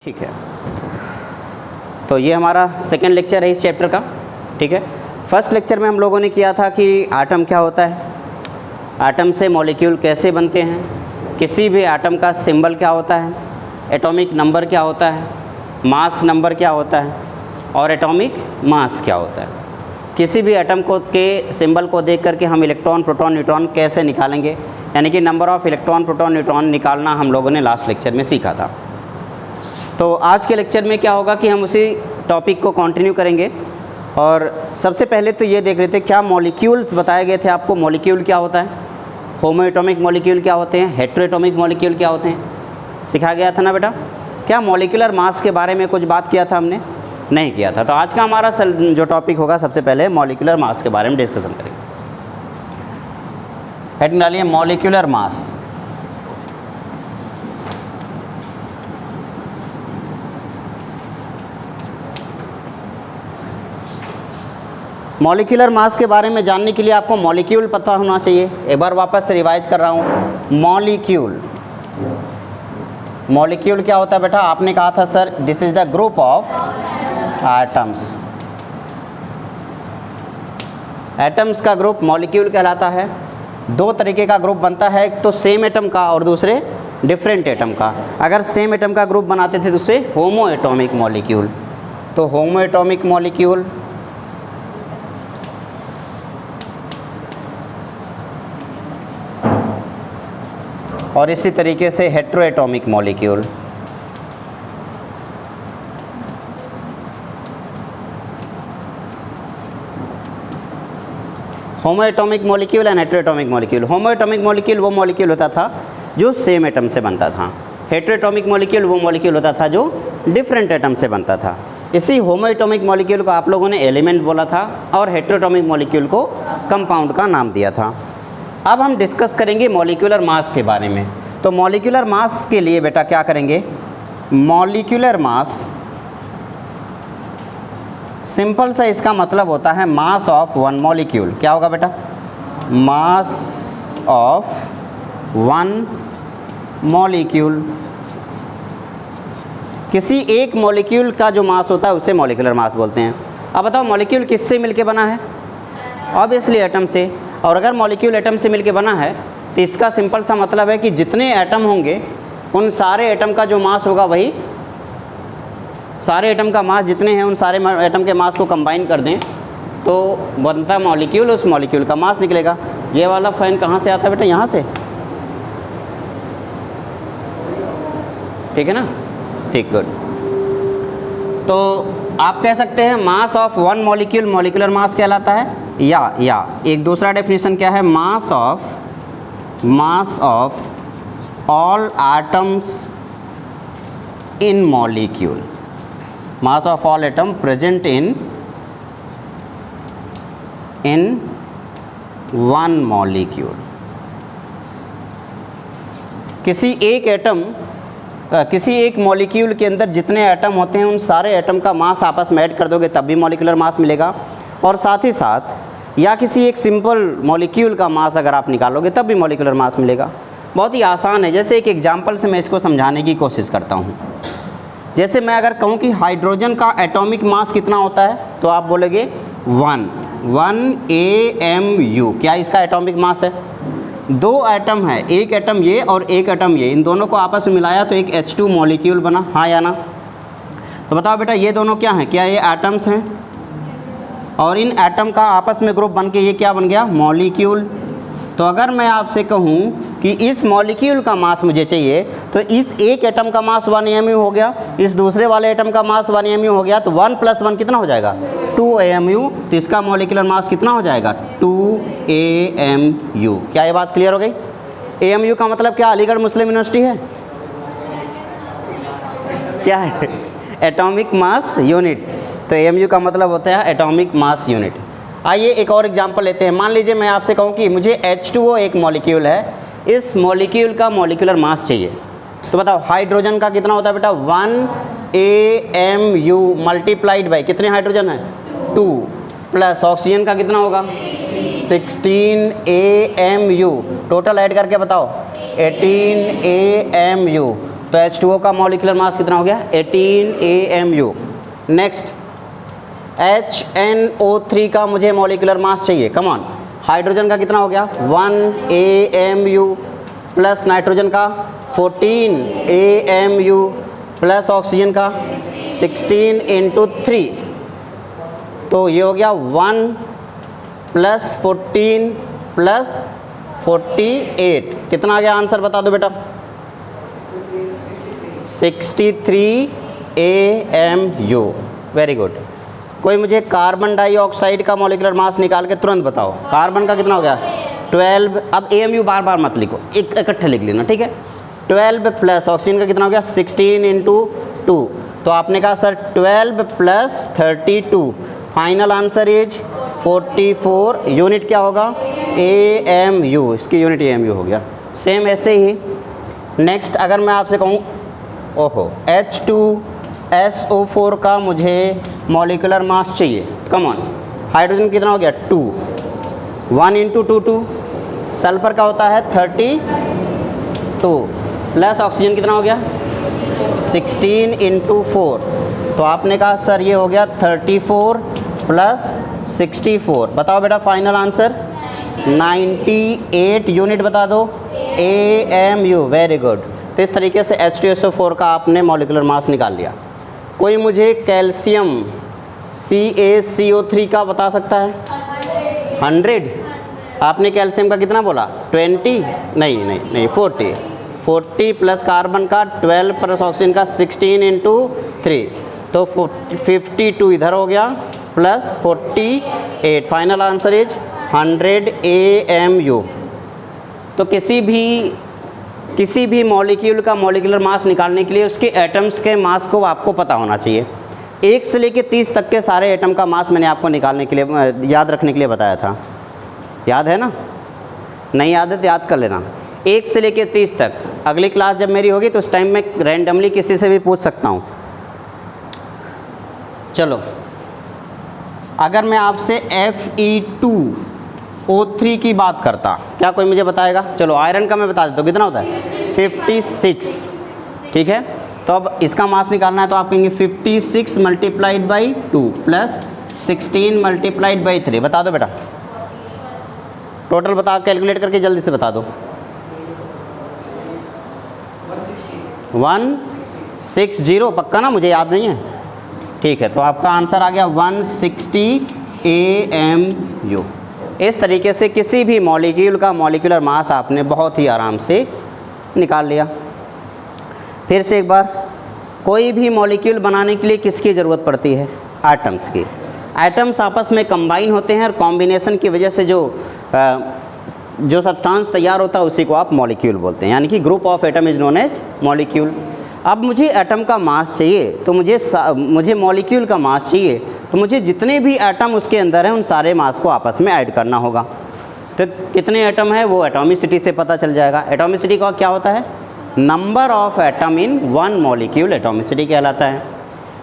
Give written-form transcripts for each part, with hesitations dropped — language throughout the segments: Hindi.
ठीक है, तो ये हमारा सेकेंड लेक्चर है इस चैप्टर का। ठीक है, फर्स्ट लेक्चर में हम लोगों ने किया था कि आटम क्या होता है, आटम से मॉलिक्यूल कैसे बनते हैं, किसी भी आटम का सिंबल क्या होता है, एटॉमिक नंबर क्या होता है, मास नंबर क्या होता है और एटॉमिक मास क्या होता है। किसी भी एटम को के सिंबल को देख करके हम इलेक्ट्रॉन प्रोटॉन न्यूट्रॉन कैसे निकालेंगे, यानी कि number of electron proton neutron निकालना हम लोगों ने लास्ट लेक्चर में सीखा था। तो आज के लेक्चर में क्या होगा कि हम उसी टॉपिक को कंटिन्यू करेंगे। और सबसे पहले तो ये देख लेते हैं क्या मॉलिक्यूल्स बताए गए थे आपको। मॉलिक्यूल क्या होता है, होमो एटॉमिक मॉलिक्यूल क्या होते हैं, हेटेरो एटॉमिक मॉलिक्यूल क्या होते हैं, सिखाया गया था ना बेटा। क्या मॉलिक्यूलर मास के बारे में कुछ बात किया था हमने, नहीं किया था। तो आज का हमारा जो टॉपिक होगा सबसे पहले मॉलिक्यूलर मास के बारे में डिस्कशन करेंगे। हेडिंग डालिए मॉलिक्यूलर मास। मॉलिक्यूलर मास के बारे में जानने के लिए आपको मॉलिक्यूल पता होना चाहिए। एक बार वापस से रिवाइज कर रहा हूँ। मॉलिक्यूल, मॉलिक्यूल क्या होता है बेटा, आपने कहा था sir this is the group of atoms. Atoms का ग्रुप मॉलिक्यूल कहलाता है। दो तरीके का ग्रुप बनता है, एक तो सेम एटम का और दूसरे डिफरेंट एटम का। अगर सेम एटम का ग्रुप बनाते थे तो उसे होमो एटॉमिक मॉलिक्यूल। तो होमो एटॉमिक मॉलिक्यूल, और इसी तरीके से hetero atomic molecule. Homo atomic molecule and hetero atomic molecule. Homo atomic molecule वो मॉलिक्यूल होता था जो सेम एटम से बनता था। हेटेरो एटॉमिक मॉलिक्यूल वो मॉलिक्यूल होता था जो डिफरेंट एटम से बनता था। इसी होमो एटॉमिक मॉलिक्यूल को आप लोगों ने एलिमेंट बोला था और हेटेरो एटॉमिक मॉलिक्यूल को कंपाउंड का नाम दिया था। अब हम डिस्कस करेंगे मॉलिक्यूलर मास के बारे में। तो मॉलिक्यूलर मास के लिए बेटा क्या करेंगे, मॉलिक्यूलर मास सिंपल सा इसका मतलब होता है मास ऑफ वन मॉलिक्यूल। क्या होगा बेटा, मास ऑफ वन मॉलिक्यूल। किसी एक मॉलिक्यूल का जो मास होता है उसे मॉलिक्यूलर मास बोलते हैं। अब बताओ मॉलिक्यूल किससे मिलके बना है, ऑब्वियसली एटम से। और अगर मॉलिक्यूल एटम से मिलके बना है तो इसका सिंपल सा मतलब है कि जितने एटम होंगे उन सारे एटम का जो मास होगा वही, सारे एटम का मास जितने हैं उन सारे एटम के मास को कंबाइन कर दें तो बनता मॉलिक्यूल, उस मॉलिक्यूल का मास निकलेगा। ये वाला फैन कहाँ से आता है बेटा, यहाँ से, ठीक है ना, ठीक, गुड। तो आप कह सकते हैं mass of one molecule molecular mass कहलाता है। या एक दूसरा डेफिनेशन क्या है, mass of all atoms in molecule, mass of all atom present in one molecule. किसी एक मॉलिक्यूल के अंदर जितने एटम होते हैं उन सारे एटम का मास आपस में ऐड कर दोगे तब भी मॉलिक्यूलर मास मिलेगा। और साथ ही साथ या किसी एक सिंपल मॉलिक्यूल का मास अगर आप निकालोगे तब भी मॉलिक्यूलर मास मिलेगा। बहुत ही आसान है। जैसे एक एग्जांपल से मैं इसको समझाने की कोशिश करता हूँ। जैसे मैं अगर कहूँ कि हाइड्रोजन का एटॉमिक मास कितना होता है तो आप बोलोगे 1 AMU। क्या इसका एटॉमिक मास है, दो एटम है, एक एटम ये और एक एटम ये, इन दोनों को आपस में मिलाया तो एक H2 मॉलिक्यूल बना, हाँ या ना। तो बताओ बेटा ये दोनों क्या हैं, क्या ये एटम्स हैं, और इन एटम का आपस में ग्रुप बन के ये क्या बन गया, मॉलिक्यूल। तो अगर मैं आपसे कहूँ कि इस मॉलिक्यूल का मास मुझे चाहिए तो इस एक एटम का मास 1 AMU हो गया, इस दूसरे वाले एटम का मास 1 AMU हो गया, तो 1 + 1 कितना हो जाएगा, 2 AMU। तो इसका मॉलिक्यूलर मास कितना हो जाएगा, 2 AMU। क्या ये बात क्लियर हो गई। AMU का मतलब क्या, अलीगढ़ मुस्लिम यूनिवर्सिटी है, क्या है, एटॉमिक मास यूनिट। तो AMU का मतलब होता है एटॉमिक मास यूनिट। आइए एक और एग्जांपल लेते हैं। मान लीजिए मैं आपसे कहूँ कि मुझे H2O एक मॉलिक्यूल है, इस मॉलिक्यूल का मॉलिक्यूलर मास चाहिए। तो बताओ हाइड्रोजन का कितना होता है बेटा, 1 AMU मल्टीप्लाइड बाई कितने हाइड्रोजन है, 2, प्लस ऑक्सीजन का कितना होगा, 16 AMU। टोटल ऐड करके बताओ 18 AMU। तो H2O का मॉलिक्यूलर मास कितना हो गया 18 AMU। नेक्स्ट HNO3 का मुझे मॉलिक्यूलर मास चाहिए, कम ऑन। हाइड्रोजन का कितना हो गया 1 AMU प्लस नाइट्रोजन का 14 AMU प्लस ऑक्सीजन का 16 × 3, तो ये हो गया 1 प्लस 14 प्लस 48, कितना आ गया आंसर बता दो बेटा 63 AMU। Very good. कोई मुझे कार्बन डाइऑक्साइड का मॉलिक्यूलर मास निकाल के तुरंत बताओ। कार्बन का कितना हो गया 12, अब AMU बार बार मत लिखो, एक इकट्ठे लिख लेना, ठीक है। 12 प्लस ऑक्सीजन का कितना हो गया 16 × 2, तो आपने कहा sir 12 plus 32, final answer is 44। Unit क्या होगा AMU, इसकी यूनिट AMU हो गया। सेम ऐसे ही नेक्स्ट अगर मैं आपसे कहूँ ओहो H2SO4 का मुझे मॉलिक्यूलर मास चाहिए, कम ऑन। हाइड्रोजन कितना हो गया 2, 1 × 2 2, सल्फर का होता है 32 प्लस ऑक्सीजन कितना हो गया 16 × 4, तो आपने कहा सर ये हो गया 34 प्लस 64। बताओ बेटा फाइनल आंसर 98 यूनिट बता दो AMU। Very good. तो इस तरीके से H2SO4 का आपने मॉलिक्यूलर मास निकाल लिया। कोई मुझे कैल्शियम CaCO3 का बता सकता है 100। आपने कैल्शियम का कितना बोला 20, नहीं 40 प्लस कार्बन का 12 प्लस ऑक्सीजन का 16 × 3, तो 52 इधर हो गया plus 48, final answer is 100 AMU। तो किसी भी मॉलिक्यूल का मॉलिक्यूलर मास निकालने के लिए उसके एटम्स के मास को आपको पता होना चाहिए। 1 से लेकर 30 तक के सारे एटम का मास मैंने आपको निकालने के लिए याद रखने के लिए बताया था, याद है ना? नहीं याद है तो याद कर लेना। 1 से लेकर 30 तक। अगली क्लास जब मेरी होगी तो उस टाइम मैं रैंडमली किसी से भी पूछ सकता हूँ। चलो अगर मैं आपसे Fe2O3 की बात करता, क्या कोई मुझे बताएगा? चलो आयरन का मैं बता देता हूँ, कितना होता है 56, ठीक है। तो अब इसका मास निकालना है तो आप कहेंगे 56 × 2 प्लस 16 × 3। बता दो बेटा, टोटल बता, कैलकुलेट करके जल्दी से बता दो। 160, पक्का ना? मुझे याद नहीं है, ठीक है। तो आपका आंसर आ गया 160 AMU। इस तरीके से किसी भी मॉलिक्यूल का मॉलिक्यूलर मास आपने बहुत ही आराम से निकाल लिया। फिर से एक बार, कोई भी मॉलिक्यूल बनाने के लिए किसकी ज़रूरत पड़ती है? एटम्स की। एटम्स आपस में कंबाइन होते हैं और कॉम्बिनेशन की वजह से जो सब्सटेंस तैयार होता है उसी को आप मॉलिक्यूल बोलते हैं, यानी कि group of atom is known as molecule. अब मुझे एटम का मास चाहिए तो मुझे मॉलिक्यूल का मास चाहिए, तो मुझे जितने भी एटम उसके अंदर हैं उन सारे मास को आपस में ऐड करना होगा। तो कितने एटम है वो एटॉमिसिटी से पता चल जाएगा। एटॉमिसिटी का क्या होता है? Number of atom in one molecule atomicity कहलाता है।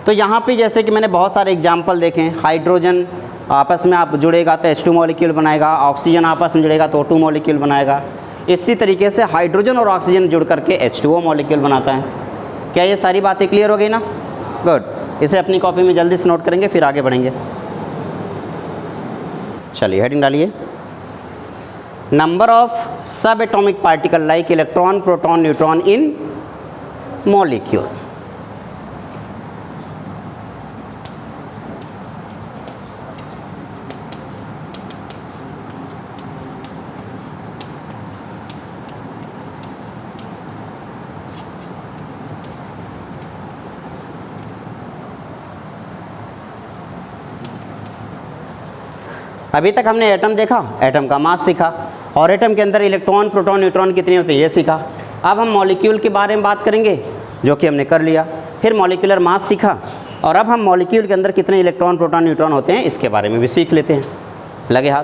तो यहाँ पे जैसे कि मैंने बहुत सारे एग्जाम्पल देखे हैं, हाइड्रोजन आपस में आप जुड़ेगा तो H2 मॉलिक्यूल बनाएगा, ऑक्सीजन आपस में जुड़ेगा तो O2 मॉलिक्यूल बनाएगा। इसी तरीके से हाइड्रोजन और ऑक्सीजन जुड़ करके H2O मॉलिक्यूल बनाता है। क्या ये सारी बातें क्लियर हो गई ना? गुड। इसे अपनी कॉपी में जल्दी से नोट करेंगे, फिर आगे बढ़ेंगे। चलिए हेडिंग डालिए, number of subatomic particle like electron, proton, neutron in molecule. अभी तक हमने एटम देखा, एटम का मास सीखा, और एटम के अंदर इलेक्ट्रॉन, प्रोटॉन, न्यूट्रॉन कितने होते हैं ये सीखा। अब हम मॉलिक्यूल के बारे में बात करेंगे, जो कि हमने कर लिया। फिर मॉलिक्यूलर मास सीखा, और अब हम मॉलिक्यूल के अंदर कितने इलेक्ट्रॉन, प्रोटॉन, न्यूट्रॉन होते हैं इसके बारे में भी सीख लेते हैं। लगे हाथ?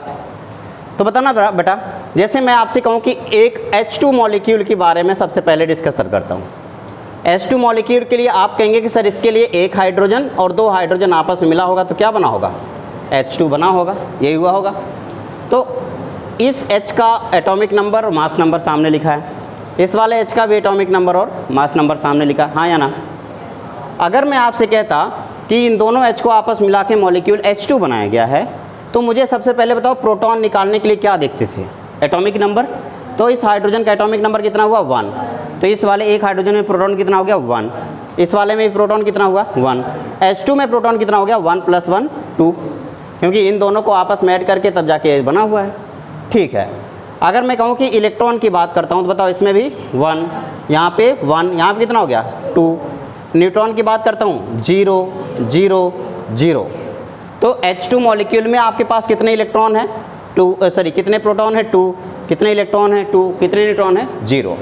तो बताना बेटा, जैसे मैं आपसे कहूँ कि एक H2 मॉलिक्यूल के बारे में सबसे पहले डिस्कस करता हूँ। H2 मॉलिक्यूल के लिए आप कहेंगे कि सर इसके लिए एक हाइड्रोजन और दो हाइड्रोजन आपस में मिला होगा तो क्या बना होगा? H2 बना होगा, यही हुआ होगा। तो इस H का एटॉमिक नंबर और मास नंबर सामने लिखा है। इस वाले H का भी एटॉमिक नंबर और मास नंबर सामने लिखा, हाँ या ना। अगर मैं आपसे कहता कि इन दोनों H को आपस मिला के मॉलिक्यूल H2 बनाया गया है, तो मुझे सबसे पहले बताओ प्रोटॉन निकालने के लिए क्या देखते थे, एटॉमिक नंबर। तो इस हाइड्रोजन का एटॉमिक नंबर कितना हुआ 1, तो इस वाले एक हाइड्रोजन में प्रोटॉन कितना हो गया 1, इस वाले में प्रोटॉन कितना हुआ 1, H2 में प्रोटॉन कितना हो गया 1 + 1 2, क्योंकि इन दोनों को आपस में ऐड करके तब जाके बना हुआ है। ठीक है, अगर मैं कहूँ कि इलेक्ट्रॉन की बात करता हूँ तो बताओ इसमें भी 1, यहाँ पे 1, यहाँ पे कितना हो गया 2। न्यूट्रॉन की बात करता हूँ 0 0 0। तो H2 मॉलिक्यूल में आपके पास कितने इलेक्ट्रॉन है 2, सॉरी कितने प्रोटॉन है 2, कितने इलेक्ट्रॉन है 2, कितने न्यूट्रॉन है 0।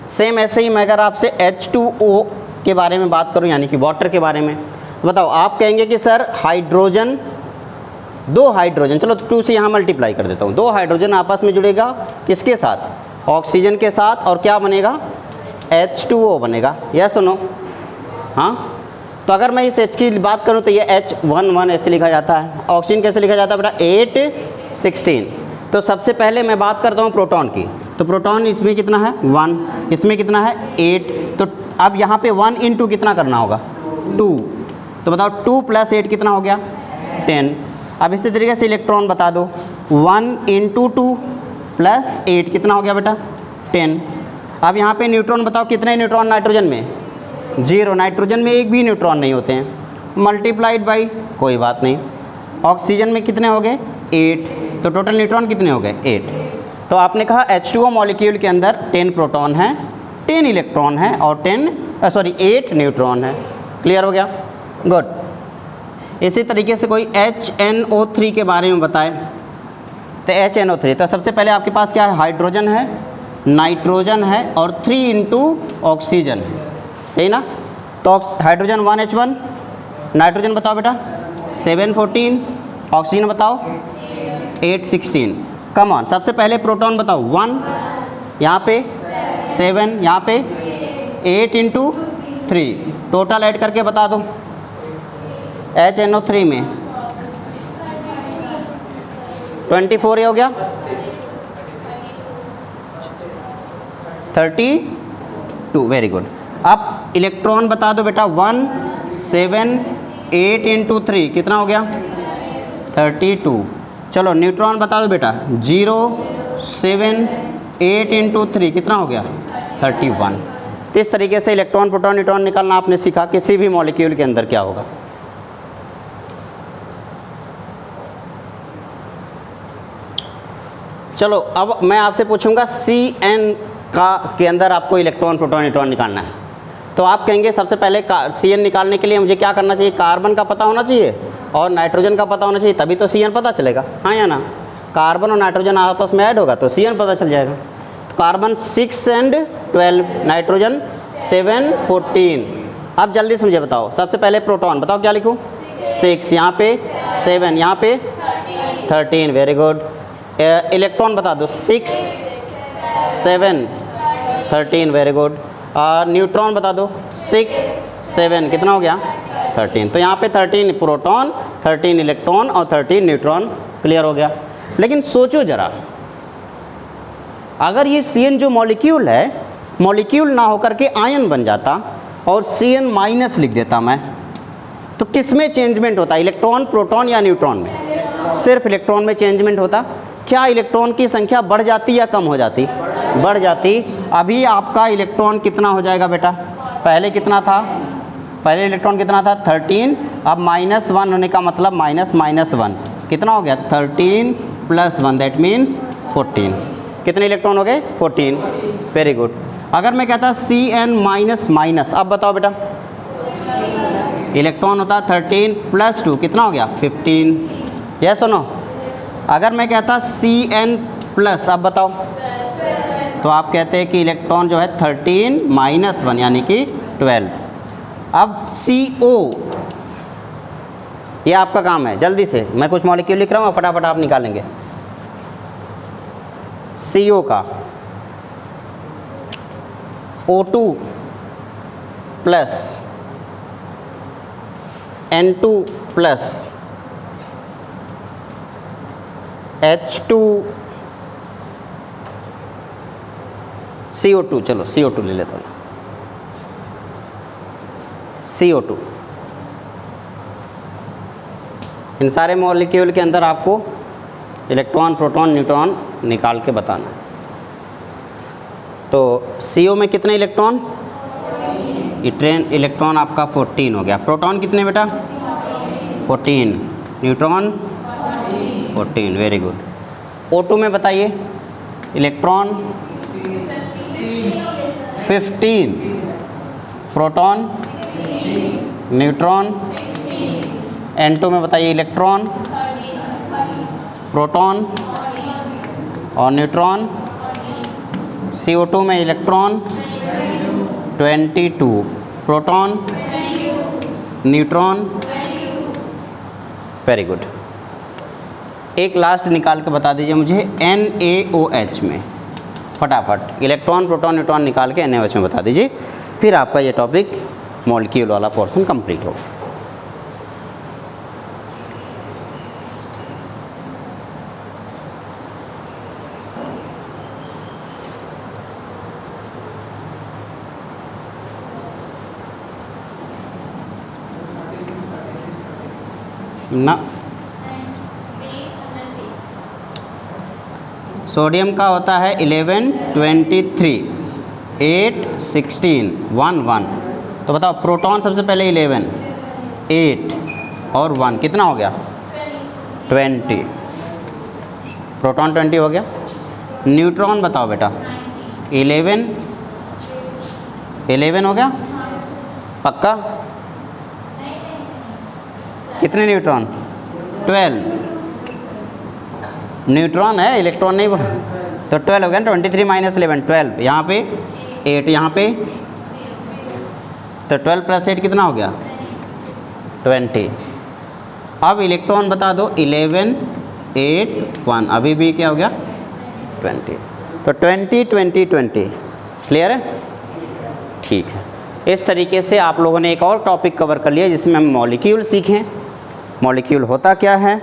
सेम ऐसे ही मैं अगर आपसे H2O के बारे में बात करूं, यानी कि वाटर के बारे में, तो बताओ आप कहेंगे कि सर हाइड्रोजन, 2 हाइड्रोजन, चलो 2 से यहाँ मल्टीप्लाई कर देता हूँ, 2 हाइड्रोजन आपस में जुड़ेगा किसके साथ, ऑक्सीजन के साथ, और क्या बनेगा H2O बनेगा, यस सुनो। हाँ, तो अगर मैं इस H की बात करूँ तो ये H11 ऐसे लिखा जाता है। ऑक्सीजन कैसे लिखा जाता है बेटा 8 16। तो सबसे पहले मैं बात करता हूँ प्रोटॉन की, तो प्रोटॉन इसमें कितना है 1, इसमें कितना है 8। तो अब यहाँ पे 1 × कितना करना होगा 2, तो बताओ 2 + 8 कितना हो गया 10। अब इसी तरीके से इलेक्ट्रॉन बता दो, 1 × 2 + 8 कितना हो गया बेटा 10। अब यहाँ पे न्यूट्रॉन बताओ कितने न्यूट्रॉन नाइट्रोजन में 0, नाइट्रोजन में एक भी न्यूट्रॉन नहीं होते हैं, मल्टीप्लाइड बाई कोई बात नहीं। ऑक्सीजन में कितने हो गए 8, तो टोटल न्यूट्रॉन कितने हो गए 8। तो आपने कहा H2O मॉलिक्यूल के अंदर 10 प्रोटॉन है, 10 इलेक्ट्रॉन है और 8 न्यूट्रॉन है। क्लियर हो गया, गुड। इसी तरीके से कोई HNO3 के बारे में बताए, तो HNO3, तो सबसे पहले आपके पास क्या है हाइड्रोजन है, नाइट्रोजन है और 3 × ऑक्सीजन है, यही ना। तो हाइड्रोजन 1H1, नाइट्रोजन बताओ बेटा 7 14, ऑक्सीजन बताओ 8 16। कम ऑन, सबसे पहले प्रोटॉन बताओ 1, यहाँ पे 7, यहाँ पे 8 × 3, टोटल ऐड करके बता दो। HNO3 में 24 हो गया, 32, वेरी गुड। अब इलेक्ट्रॉन बता दो बेटा 1 7 8 × 3 कितना हो गया 32। चलो न्यूट्रॉन बता दो बेटा 0 7 8 × 3 कितना हो गया 31। तो इस तरीके से इलेक्ट्रॉन प्रोटॉन न्यूट्रॉन निकालना आपने सीखा, किसी भी मॉलिक्यूल के अंदर क्या होगा। चलो अब मैं आपसे पूछूंगा CN के अंदर आपको इलेक्ट्रॉन प्रोटॉन न्यूट्रॉन निकालना है, तो आप कहेंगे सबसे पहले CN निकालने के लिए मुझे क्या करना चाहिए, कार्बन का पता होना चाहिए और नाइट्रोजन का पता होना चाहिए, तभी तो CN पता चलेगा, हाँ या ना। कार्बन और नाइट्रोजन आपस में ऐड होगा तो CN पता चल जाएगा। तो कार्बन 6 और 12, नाइट्रोजन 7 14। अब जल्दी से मुझे बताओ, सबसे पहले प्रोटॉन बताओ क्या लिखूँ 6, यहाँ पे 7, यहाँ पे 13, वेरी गुड। इलेक्ट्रॉन बता दो 6 7 13, वेरी गुड। न्यूट्रॉन बता दो 6 7 कितना हो गया 13। तो यहाँ पे 13 प्रोटॉन, 13 इलेक्ट्रॉन और 13 न्यूट्रॉन। क्लियर हो गया। लेकिन सोचो ज़रा, अगर ये CN जो मॉलिक्यूल है, मॉलिक्यूल ना होकर के आयन बन जाता और CN- लिख देता मैं, तो किस में चेंजमेंट होता, इलेक्ट्रॉन प्रोटॉन या न्यूट्रॉन में? सिर्फ इलेक्ट्रॉन में चेंजमेंट होता। क्या इलेक्ट्रॉन की संख्या बढ़ जाती या कम हो जाती? बढ़ जाती। अभी आपका इलेक्ट्रॉन कितना हो जाएगा बेटा, पहले कितना था, पहले इलेक्ट्रॉन कितना था 13, अब -1 होने का मतलब -1 कितना हो गया 13 + 1 दैट मीन्स 14। कितने इलेक्ट्रॉन हो गए 14, वेरी गुड। अगर मैं कहता CN-, अब बताओ बेटा, इलेक्ट्रॉन होता 13 + 2 कितना हो गया 15, यस और नो। अगर मैं कहता CN+, अब बताओ, तो आप कहते हैं कि इलेक्ट्रॉन जो है 13 - 1 यानी कि 12। अब CO, ये आपका काम है, जल्दी से मैं कुछ मॉलिक्यूल लिख रहा हूँ, फटाफट आप निकालेंगे। CO का O2 + N2 + H2 CO2, चलो CO2 ले लेता हूँ। CO2, इन सारे मॉलिक्यूल के अंदर आपको इलेक्ट्रॉन, प्रोटॉन, न्यूट्रॉन निकाल के बताना है। तो CO में कितने इलेक्ट्रॉन? इलेक्ट्रॉन आपका 14 हो गया। प्रोटॉन कितने बेटा? 14। Neutron 14, very good. O2 में बताइए, इलेक्ट्रॉन 15, प्रोटॉन, न्यूट्रॉन। N2 में बताइए, इलेक्ट्रॉन, प्रोटॉन और न्यूट्रॉन। CO2 में electron 22, proton, neutron, very good. एक लास्ट निकाल के बता दीजिए मुझे NaOH में, फटाफट इलेक्ट्रॉन, प्रोटॉन, न्यूट्रॉन निकाल के NaOH में बता दीजिए, फिर आपका ये टॉपिक मॉलिक्यूल वाला पोर्शन कंप्लीट होगा। ना, सोडियम का होता है 11, 23, 8, 16, 1, 1। तो बताओ, प्रोटॉन सबसे पहले 11, 8 और 1 कितना हो गया? 20। प्रोटॉन 20 हो गया। न्यूट्रॉन बताओ बेटा, 11 हो गया पक्का? कितने न्यूट्रॉन? 12। न्यूट्रॉन है, इलेक्ट्रॉन नहीं बोला। तो 12 हो गया ना, 23 माइनस 11, 12। यहाँ पे 8, यहाँ पे तो 12 प्लस 8 कितना हो गया? 20। अब इलेक्ट्रॉन बता दो, 11, 8, 1, अभी भी क्या हो गया? 20। तो 20, 20, 20, क्लियर है? ठीक है। इस तरीके से आप लोगों ने एक और टॉपिक कवर कर लिया जिसमें हम मॉलिक्यूल सीखें, मॉलिक्यूल होता क्या है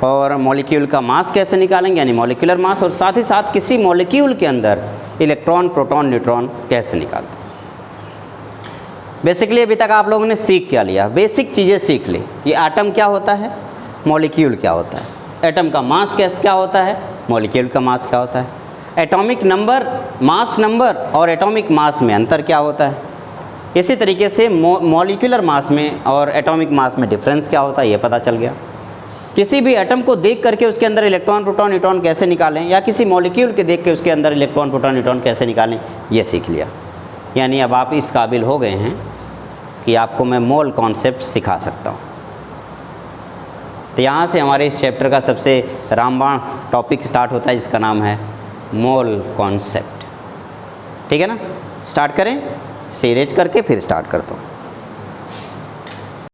और मॉलिक्यूल का मास कैसे निकालेंगे, यानी मॉलिक्यूलर मास, और साथ ही साथ किसी मॉलिक्यूल के अंदर इलेक्ट्रॉन, प्रोटॉन, न्यूट्रॉन कैसे निकालते हैं। बेसिकली अभी तक आप लोगों ने सीख क्या लिया? बेसिक चीज़ें सीख ली। ये एटम क्या होता है, मॉलिक्यूल क्या होता है, एटम का मास क्या होता है, मॉलिक्यूल का मास क्या होता है, एटॉमिक नंबर, मास नंबर और एटॉमिक मास में अंतर क्या होता है। इसी तरीके से मॉलिक्यूलर मास में और एटॉमिक मास में डिफरेंस क्या होता है, ये पता चल गया। किसी भी एटम को देख करके उसके अंदर इलेक्ट्रॉन, प्रोटॉन, न्यूट्रॉन कैसे निकालें, या किसी मॉलिक्यूल के देख के उसके अंदर इलेक्ट्रॉन, प्रोटॉन, न्यूट्रॉन कैसे निकालें, ये सीख लिया। यानी अब आप इस काबिल हो गए हैं कि आपको मैं मोल कॉन्सेप्ट सिखा सकता हूँ। तो यहाँ से हमारे इस चैप्टर का सबसे रामबाण टॉपिक स्टार्ट होता है जिसका नाम है मोल कॉन्सेप्ट। ठीक है ना? स्टार्ट करें, सीरीज करके फिर स्टार्ट करता हूँ।